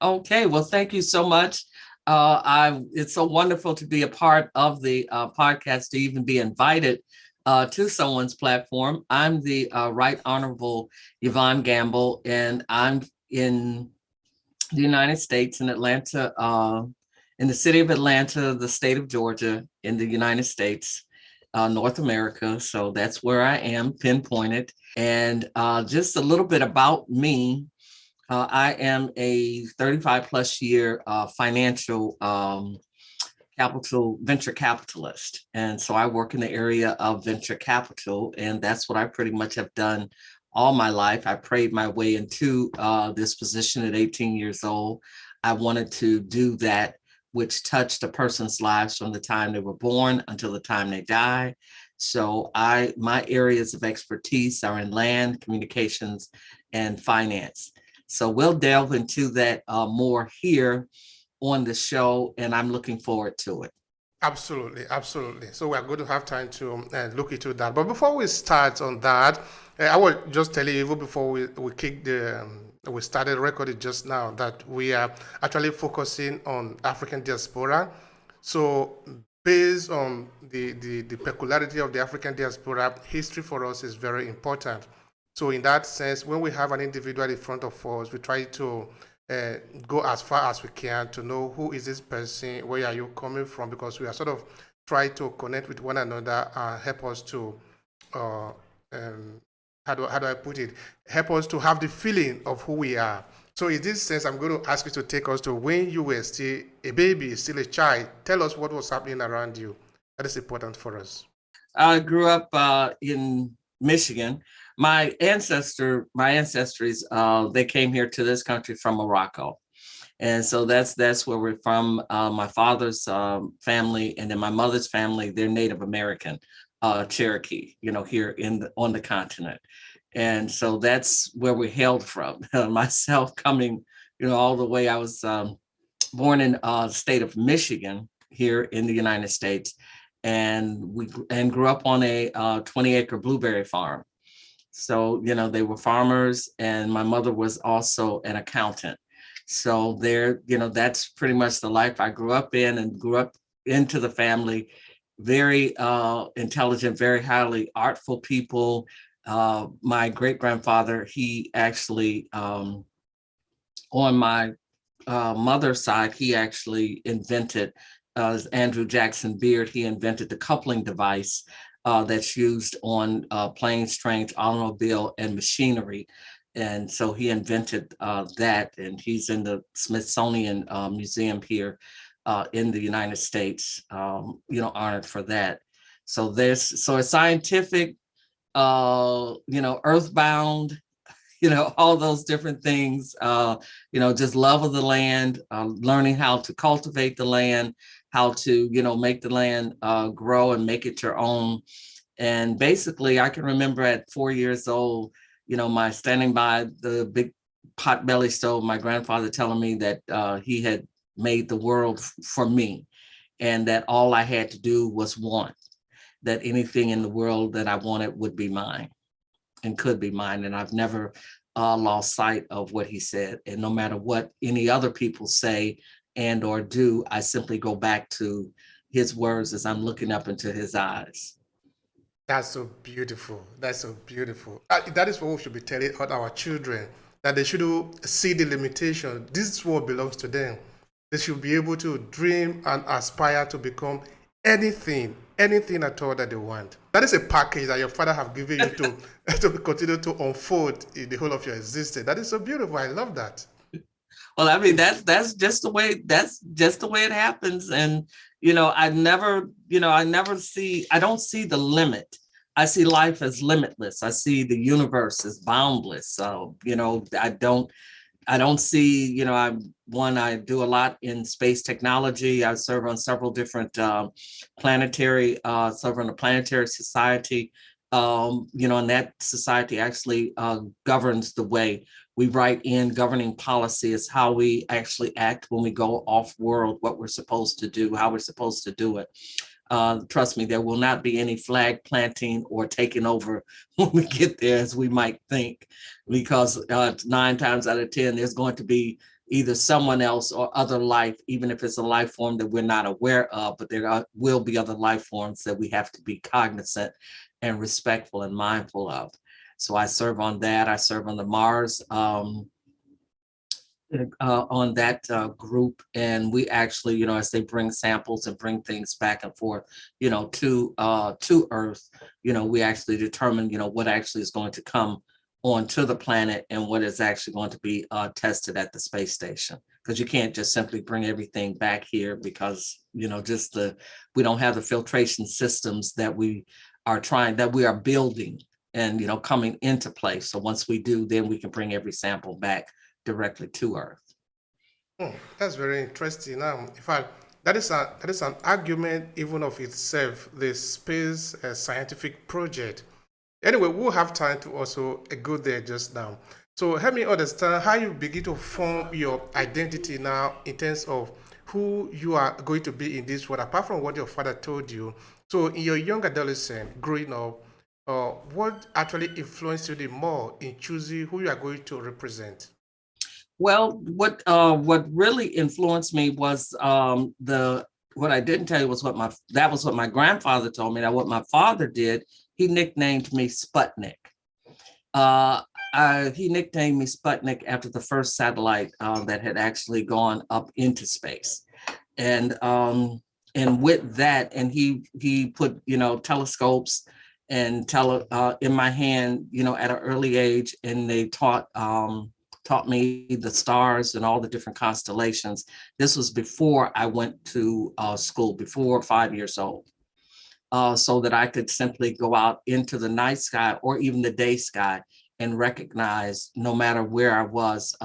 Okay, well, thank you so much. It's so wonderful to be a part of the podcast, to even be invited to someone's platform. I'm the Right Honourable Yvonne Gamble, and I'm in the United States, in Atlanta, in the city of Atlanta, the state of Georgia, in the United States, North America. So that's where I am, pinpointed. And just a little bit about me. I am a 35 plus year financial capital venture capitalist. And so I work in the area of venture capital, and that's what I pretty much have done all my life. I prayed my way into this position at 18 years old. I wanted to do that which touched a person's lives from the time they were born until the time they die. So my areas of expertise are in land, communications, and finance. So we'll delve into that more here on the show, and I'm looking forward to it. Absolutely, absolutely. So we are going to have time to look into that. But before we start on that, I will just tell you even before we kick we started recording just now that we are actually focusing on African diaspora. So based on the peculiarity of the African diaspora, history for us is very important. So in that sense, when we have an individual in front of us, we try to uh, go as far as we can to know who is this person, where are you coming from, because we are sort of try to connect with one another and help us to, uh, um, how do I put it, help us to have the feeling of who we are. So in this sense, I'm going to ask you to take us to when you were still a baby, still a child. Tell us what was happening around you. That is important for us. I grew up in Michigan. My ancestries, they came here to this country from Morocco, and so that's where we're from. My father's family, and then my mother's family, they're Native American, Cherokee. Here on the continent, and so that's where we hailed from. Myself coming, all the way. I was born in the state of Michigan here in the United States, and grew up on a 20-acre blueberry farm. So they were farmers, and my mother was also an accountant. So that's pretty much the life I grew up in, and grew up into the family. Very intelligent, very highly artful people. My great grandfather, he actually on my mother's side, he actually invented, Andrew Jackson Beard, he invented the coupling device that's used on planes, trains, automobile, and machinery. And so he invented that, and he's in the Smithsonian Museum here in the United States, honored for that. So it's scientific, earthbound, all those different things, just love of the land, learning how to cultivate the land, how to, make the land grow and make it your own. And basically, I can remember at 4 years old, my standing by the big potbelly stove, my grandfather telling me that he had made the world for me, and that all I had to do was want, that anything in the world that I wanted would be mine and could be mine. And I've never lost sight of what he said. And no matter what any other people say and or do, I simply go back to his words as I'm looking up into his eyes. That's so beautiful. That's so beautiful. That is what we should be telling all our children, that they should see the limitation. This world belongs to them. They should be able to dream and aspire to become anything, anything at all that they want. That is a package that your father have given you to to continue to unfold in the whole of your existence. That is so beautiful. I love that. Well, I mean, that's just the way it happens. And I don't see the limit. I see life as limitless. I see the universe as boundless. So I don't see, I do a lot in space technology. I serve on several different serve on a planetary society. And that society actually governs the way we write in. Governing policy is how we actually act when we go off world, what we're supposed to do, how we're supposed to do it. Trust me, there will not be any flag planting or taking over when we get there, as we might think, because 9 times out of 10, there's going to be either someone else or other life, even if it's a life form that we're not aware of, but will be other life forms that we have to be cognizant and respectful and mindful of. So I serve on that. I serve on the Mars on that group, and we actually, as they bring samples and bring things back and forth, to Earth, we actually determine, what actually is going to come onto the planet and what is actually going to be tested at the space station. Because you can't just simply bring everything back here because, we don't have the filtration systems that we are building and, coming into place. So once we do, then we can bring every sample back directly to Earth. That's very interesting. In fact, that is an argument even of itself, the space scientific project. Anyway, we'll have time to also go there just now. So help me understand how you begin to form your identity now in terms of who you are going to be in this world, apart from what your father told you. So in your young adolescent growing up, what actually influenced you the more in choosing who you are going to represent? Well, what really influenced me was what I didn't tell you was what my grandfather told me. That what my father did, he nicknamed me Sputnik. He nicknamed me Sputnik after the first satellite that had actually gone up into space, and with that, and he put telescopes and in my hand, at an early age, and they taught me the stars and all the different constellations. This was before I went to school, before 5 years old, so that I could simply go out into the night sky or even the day sky and recognize, no matter where I was,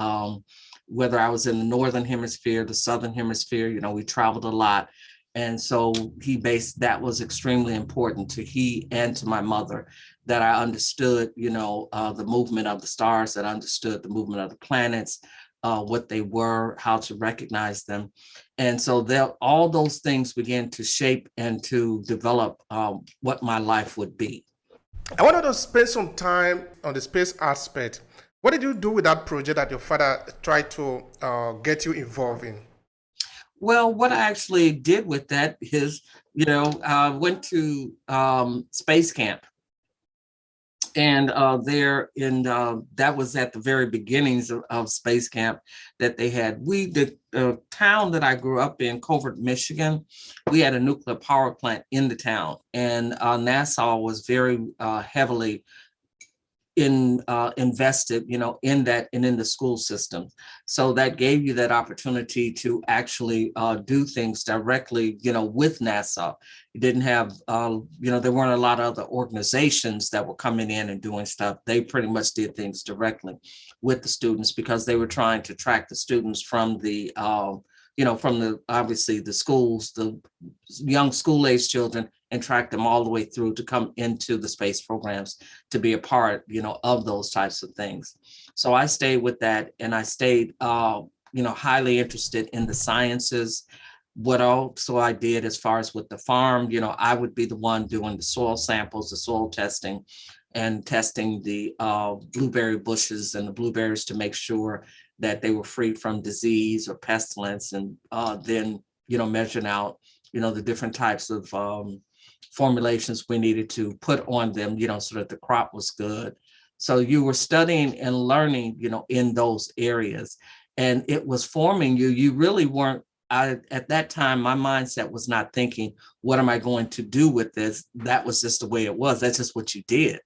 whether I was in the northern hemisphere, the southern hemisphere, we traveled a lot. And so that was extremely important to he and to my mother, that I understood, the movement of the stars, that I understood the movement of the planets, what they were, how to recognize them. And so all those things began to shape and to develop what my life would be. I wanted to spend some time on the space aspect. What did you do with that project that your father tried to get you involved in? Well, what I actually did with that is, I went to space camp. And that was at the very beginnings of space camp that they had. The town that I grew up in, Covert, Michigan, we had a nuclear power plant in the town, and NASA was very heavily invested, in that and in the school system. So that gave you that opportunity to actually do things directly, with NASA. You didn't have, there weren't a lot of other organizations that were coming in and doing stuff. They pretty much did things directly with the students because they were trying to track the students from the, obviously the schools, the young school-age children, and track them all the way through to come into the space programs to be a part, of those types of things. So I stayed with that, and I stayed, highly interested in the sciences. What also I did as far as with the farm, I would be the one doing the soil samples, the soil testing, and testing the blueberry bushes and the blueberries to make sure that they were free from disease or pestilence, and then, measuring out, the different types of formulations we needed to put on them, so that the crop was good. So you were studying and learning, in those areas, and it was forming you. You really weren't, at that time, my mindset was not thinking, what am I going to do with this? That was just the way it was. That's just what you did.